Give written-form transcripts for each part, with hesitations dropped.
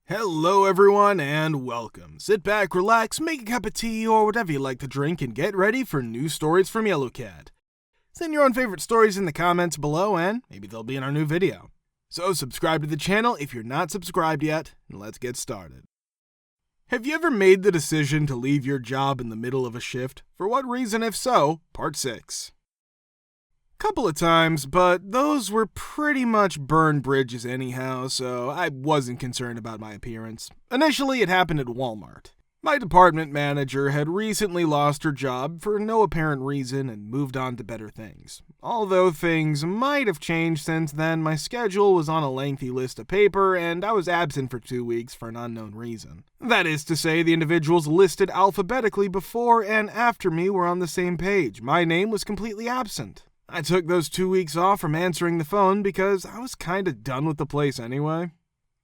Hello everyone and welcome. Sit back, relax, make a cup of tea or whatever you like to drink and get ready for new stories from Yellowcat. Send your own favorite stories in the comments below and maybe they'll be in our new video. So subscribe to the channel if you're not subscribed yet, and let's get started. Have you ever made the decision to leave your job in the middle of a shift? For what reason? If so, part 6. Couple of times, but those were pretty much burned bridges anyhow, so I wasn't concerned about my appearance. Initially, it happened at Walmart. My department manager had recently lost her job for no apparent reason and moved on to better things. Although things might have changed since then, my schedule was on a lengthy list of paper and I was absent for 2 weeks for an unknown reason. That is to say, the individuals listed alphabetically before and after me were on the same page. My name was completely absent. I took those 2 weeks off from answering the phone because I was kinda done with the place anyway.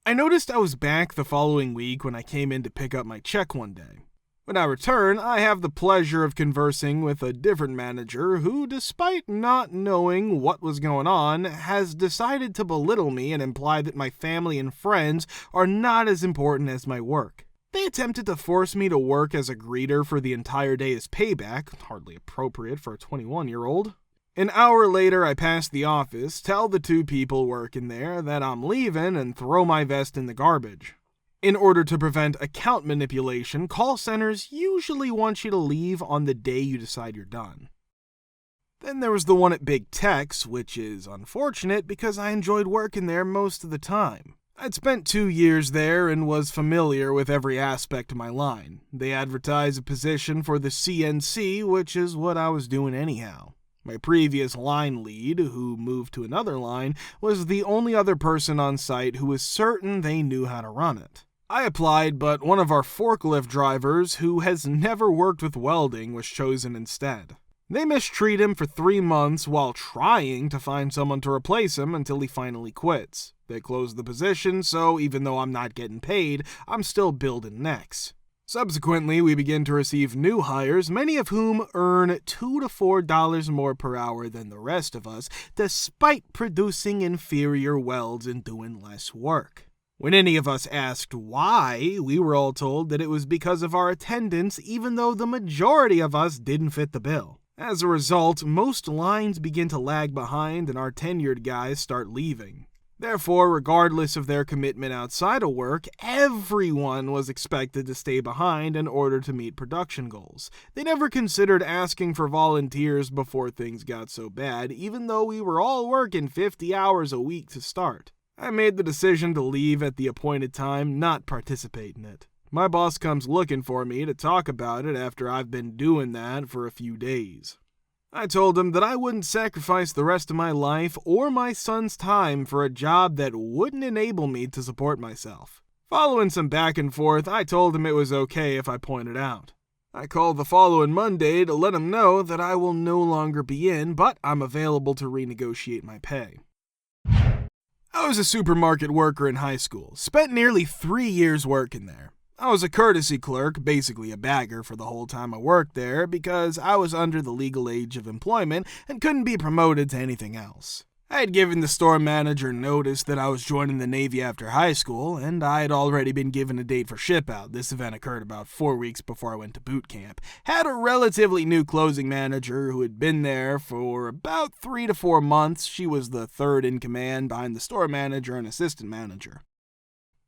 I noticed I was back the following week when I came in to pick up my check one day. When I return, I have the pleasure of conversing with a different manager who, despite not knowing what was going on, has decided to belittle me and imply that my family and friends are not as important as my work. They attempted to force me to work as a greeter for the entire day as payback, hardly appropriate for a 21-year-old. An hour later, I pass the office, tell the 2 people working there that I'm leaving, and throw my vest in the garbage. In order to prevent account manipulation, call centers usually want you to leave on the day you decide you're done. Then there was the one at Big Tech's, which is unfortunate because I enjoyed working there most of the time. I'd spent 2 years there and was familiar with every aspect of my line. They advertised a position for the CNC, which is what I was doing anyhow. My previous line lead, who moved to another line, was the only other person on site who was certain they knew how to run it. I applied, but one of our forklift drivers, who has never worked with welding, was chosen instead. They mistreat him for 3 months while trying to find someone to replace him until he finally quits. They closed the position, so even though I'm not getting paid, I'm still building necks. Subsequently, we begin to receive new hires, many of whom earn $2 to $4 more per hour than the rest of us, despite producing inferior welds and doing less work. When any of us asked why, we were all told that it was because of our attendance, even though the majority of us didn't fit the bill. As a result, most lines begin to lag behind and our tenured guys start leaving. Therefore, regardless of their commitment outside of work, everyone was expected to stay behind in order to meet production goals. They never considered asking for volunteers before things got so bad, even though we were all working 50 hours a week to start. I made the decision to leave at the appointed time, not participate in it. My boss comes looking for me to talk about it after I've been doing that for a few days. I told him that I wouldn't sacrifice the rest of my life or my son's time for a job that wouldn't enable me to support myself. Following some back and forth, I told him it was okay if I pointed out. I called the following Monday to let him know that I will no longer be in, but I'm available to renegotiate my pay. I was a supermarket worker in high school, spent nearly 3 years working there. I was a courtesy clerk, basically a bagger for the whole time I worked there because I was under the legal age of employment and couldn't be promoted to anything else. I had given the store manager notice that I was joining the Navy after high school, and I had already been given a date for ship out. This event occurred about 4 weeks before I went to boot camp. Had a relatively new closing manager who had been there for about 3 to 4 months. She was the third in command behind the store manager and assistant manager.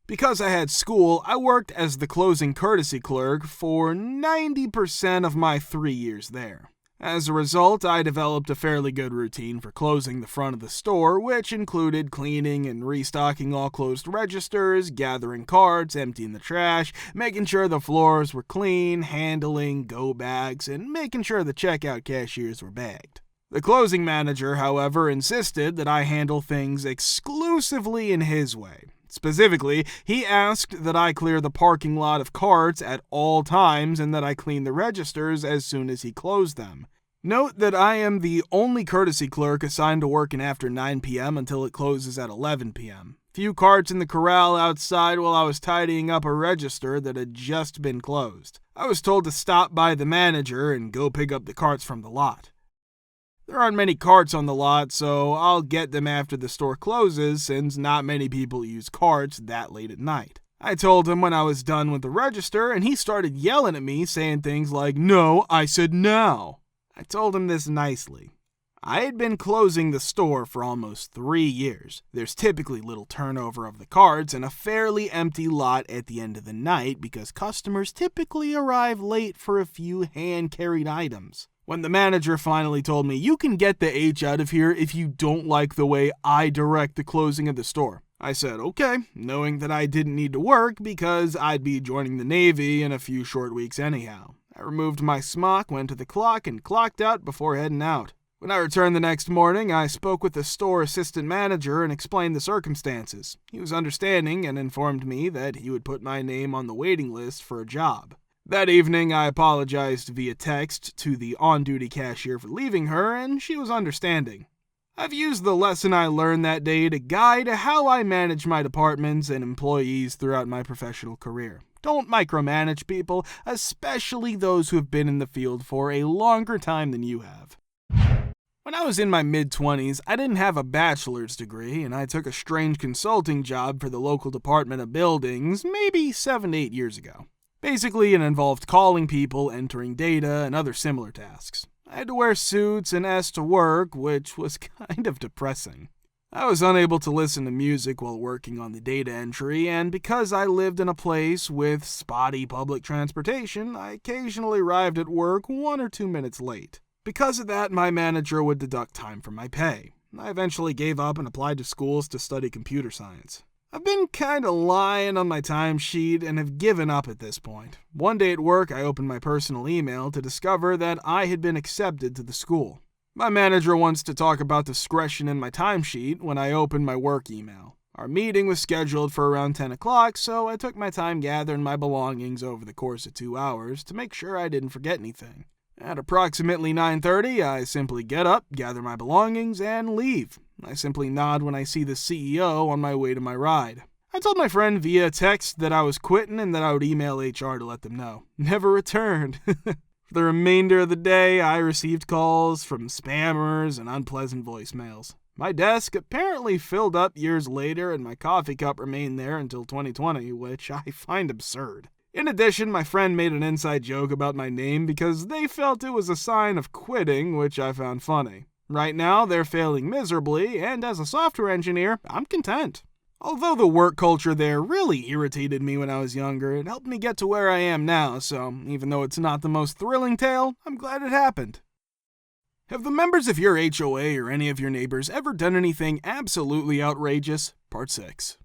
Because I had school, I worked as the closing courtesy clerk for 90% of my 3 years there. As a result, I developed a fairly good routine for closing the front of the store, which included cleaning and restocking all closed registers, gathering carts, emptying the trash, making sure the floors were clean, handling go bags, and making sure the checkout cashiers were bagged. The closing manager, however, insisted that I handle things exclusively in his way. Specifically, he asked that I clear the parking lot of carts at all times and that I clean the registers as soon as he closed them. Note that I am the only courtesy clerk assigned to working after 9 p.m. until it closes at 11 p.m. Few carts in the corral outside while I was tidying up a register that had just been closed. I was told to stop by the manager and go pick up the carts from the lot. There aren't many carts on the lot, so I'll get them after the store closes since not many people use carts that late at night. I told him when I was done with the register, and he started yelling at me, saying things like, "No, I said now." I told him this nicely. I had been closing the store for almost 3 years. There's typically little turnover of the carts and a fairly empty lot at the end of the night because customers typically arrive late for a few hand-carried items. When the manager finally told me, "You can get the H out of here if you don't like the way I direct the closing of the store," I said okay, knowing that I didn't need to work because I'd be joining the Navy in a few short weeks anyhow. I removed my smock, went to the clock, and clocked out before heading out. When I returned the next morning, I spoke with the store assistant manager and explained the circumstances. He was understanding and informed me that he would put my name on the waiting list for a job. That evening, I apologized via text to the on-duty cashier for leaving her, and she was understanding. I've used the lesson I learned that day to guide how I manage my departments and employees throughout my professional career. Don't micromanage people, especially those who have been in the field for a longer time than you have. When I was in my mid-20s, I didn't have a bachelor's degree, and I took a strange consulting job for the local Department of Buildings maybe 7 to 8 years ago. Basically, it involved calling people, entering data, and other similar tasks. I had to wear suits and S to work, which was kind of depressing. I was unable to listen to music while working on the data entry, and because I lived in a place with spotty public transportation, I occasionally arrived at work 1 or 2 minutes late. Because of that, my manager would deduct time from my pay. I eventually gave up and applied to schools to study computer science. I've been kinda lying on my timesheet and have given up at this point. One day at work, I opened my personal email to discover that I had been accepted to the school. My manager wants to talk about discretion in my timesheet when I opened my work email. Our meeting was scheduled for around 10 o'clock, so I took my time gathering my belongings over the course of 2 hours to make sure I didn't forget anything. At approximately 9:30, I simply get up, gather my belongings, and leave. I simply nod when I see the CEO on my way to my ride. I told my friend via text that I was quitting and that I would email HR to let them know. Never returned. For the remainder of the day, I received calls from spammers and unpleasant voicemails. My desk apparently filled up years later, and my coffee cup remained there until 2020, which I find absurd. In addition, my friend made an inside joke about my name because they felt it was a sign of quitting, which I found funny. Right now, they're failing miserably, and as a software engineer, I'm content. Although the work culture there really irritated me when I was younger, it helped me get to where I am now, so even though it's not the most thrilling tale, I'm glad it happened. Have the members of your HOA or any of your neighbors ever done anything absolutely outrageous? Part 6.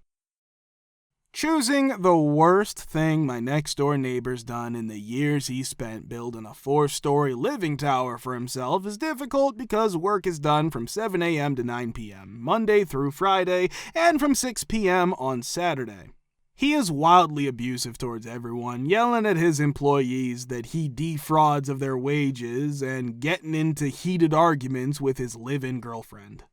Choosing the worst thing my next-door neighbor's done in the years he spent building a 4-story living tower for himself is difficult because work is done from 7 a.m. to 9 p.m., Monday through Friday, and from 6 p.m. on Saturday. He is wildly abusive towards everyone, yelling at his employees that he defrauds of their wages and getting into heated arguments with his live-in girlfriend.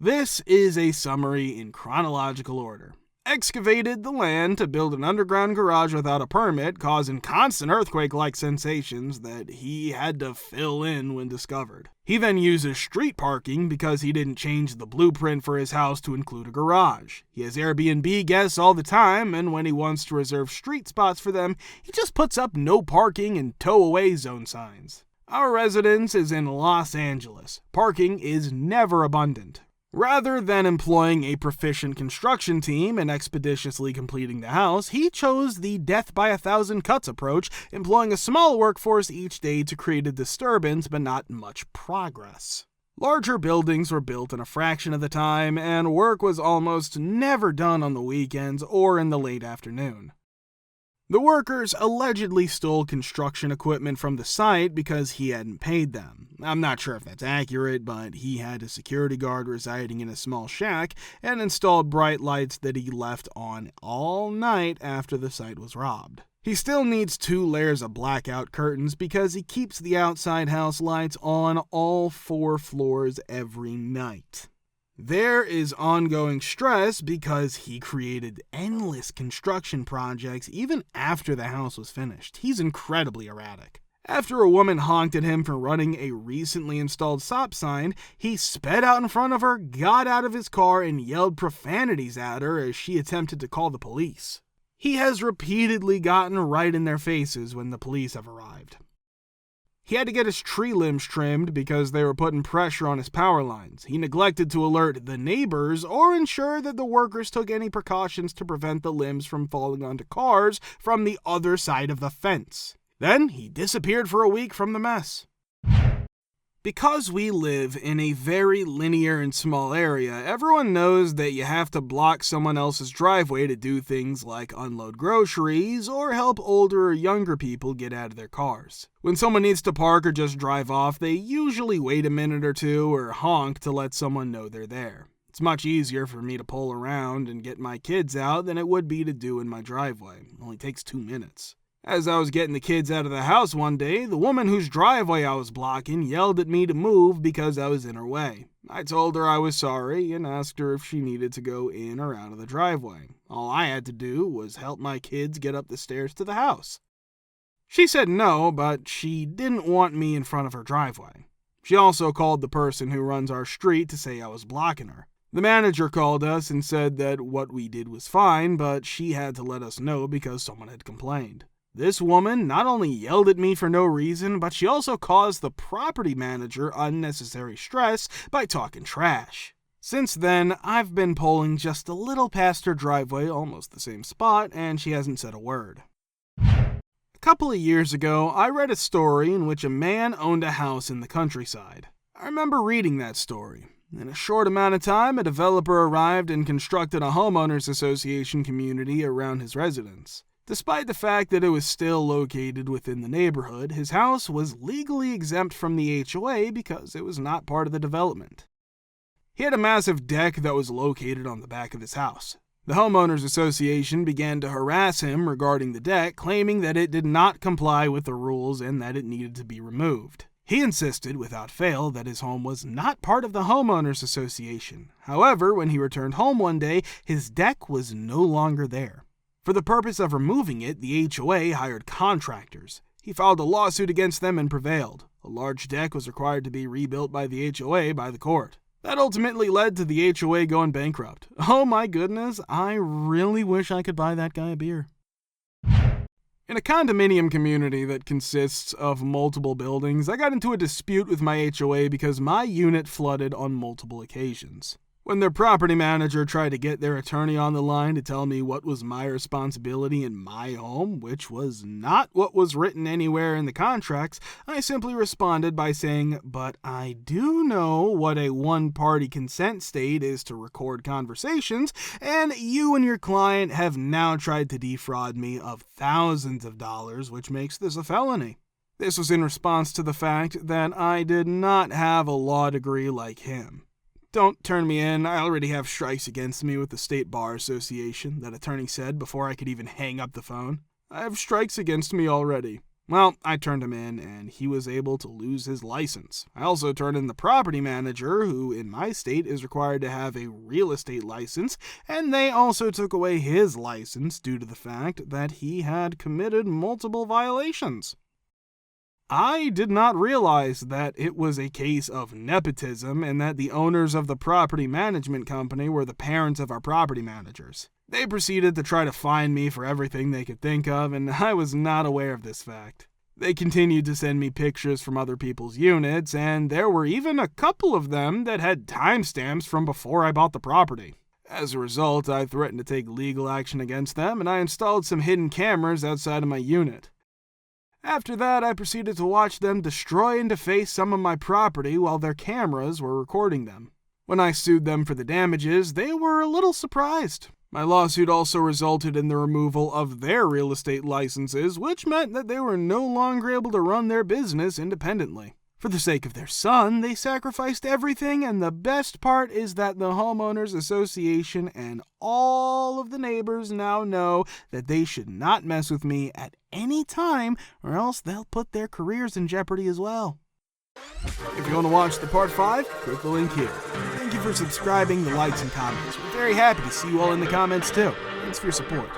This is a summary in chronological order. Excavated the land to build an underground garage without a permit, causing constant earthquake-like sensations that he had to fill in when discovered. He then uses street parking because he didn't change the blueprint for his house to include a garage. He has Airbnb guests all the time, and when he wants to reserve street spots for them, he just puts up no parking and tow-away zone signs. Our residence is in Los Angeles. Parking is never abundant. Rather than employing a proficient construction team and expeditiously completing the house, he chose the death by 1,000 cuts approach, employing a small workforce each day to create a disturbance but not much progress. Larger buildings were built in a fraction of the time, and work was almost never done on the weekends or in the late afternoon. The workers allegedly stole construction equipment from the site because he hadn't paid them. I'm not sure if that's accurate, but he had a security guard residing in a small shack and installed bright lights that he left on all night after the site was robbed. He still needs 2 layers of blackout curtains because he keeps the outside house lights on all 4 floors every night. There is ongoing stress because he created endless construction projects even after the house was finished. He's incredibly erratic. After a woman honked at him for running a recently installed stop sign, he sped out in front of her, got out of his car, and yelled profanities at her as she attempted to call the police. he has repeatedly gotten right in their faces when the police have arrived. He had to get his tree limbs trimmed because they were putting pressure on his power lines. He neglected to alert the neighbors or ensure that the workers took any precautions to prevent the limbs from falling onto cars from the other side of the fence. Then he disappeared for a week from the mess. Because we live in a very linear and small area, everyone knows that you have to block someone else's driveway to do things like unload groceries or help older or younger people get out of their cars. When someone needs to park or just drive off, they usually wait a minute or two or honk to let someone know they're there. It's much easier for me to pull around and get my kids out than it would be to do in my driveway. It only takes 2 minutes. As I was getting the kids out of the house one day, the woman whose driveway I was blocking yelled at me to move because I was in her way. I told her I was sorry and asked her if she needed to go in or out of the driveway. All I had to do was help my kids get up the stairs to the house. She said no, but she didn't want me in front of her driveway. She also called the person who runs our street to say I was blocking her. The manager called us and said that what we did was fine, but she had to let us know because someone had complained. This woman not only yelled at me for no reason, but she also caused the property manager unnecessary stress by talking trash. Since then, I've been pulling just a little past her driveway, almost the same spot, and she hasn't said a word. A couple of years ago, I read a story in which a man owned a house in the countryside. I remember reading that story. In a short amount of time, a developer arrived and constructed a homeowners association community around his residence. Despite the fact that it was still located within the neighborhood, his house was legally exempt from the HOA because it was not part of the development. He had a massive deck that was located on the back of his house. The homeowners association began to harass him regarding the deck, claiming that it did not comply with the rules and that it needed to be removed. He insisted, without fail, that his home was not part of the homeowners association. However, when he returned home one day, his deck was no longer there. For the purpose of removing it, the HOA hired contractors. He filed a lawsuit against them and prevailed. A large deck was required to be rebuilt by the HOA by the court. That ultimately led to the HOA going bankrupt. Oh my goodness, I really wish I could buy that guy a beer. In a condominium community that consists of multiple buildings, I got into a dispute with my HOA because my unit flooded on multiple occasions. When their property manager tried to get their attorney on the line to tell me what was my responsibility in my home, which was not what was written anywhere in the contracts, I simply responded by saying, "But I do know what a one-party consent state is to record conversations, and you and your client have now tried to defraud me of thousands of dollars, which makes this a felony." This was in response to the fact that I did not have a law degree like him. "Don't turn me in, I already have strikes against me with the State Bar Association," that attorney said before I could even hang up the phone. "I have strikes against me already." Well, I turned him in, and he was able to lose his license. I also turned in the property manager, who in my state is required to have a real estate license, and they also took away his license due to the fact that he had committed multiple violations. I did not realize that it was a case of nepotism and that the owners of the property management company were the parents of our property managers. They proceeded to try to fine me for everything they could think of, and I was not aware of this fact. They continued to send me pictures from other people's units, and there were even a couple of them that had timestamps from before I bought the property. As a result, I threatened to take legal action against them, and I installed some hidden cameras outside of my unit. After that, I proceeded to watch them destroy and deface some of my property while their cameras were recording them. When I sued them for the damages, they were a little surprised. My lawsuit also resulted in the removal of their real estate licenses, which meant that they were no longer able to run their business independently. For the sake of their son, they sacrificed everything, and the best part is that the homeowners association and all of the neighbors now know that they should not mess with me at any time, or else they'll put their careers in jeopardy as well. If you want to watch the part 5, click the link here. Thank you for subscribing, the likes, and comments. We're very happy to see you all in the comments too. Thanks for your support.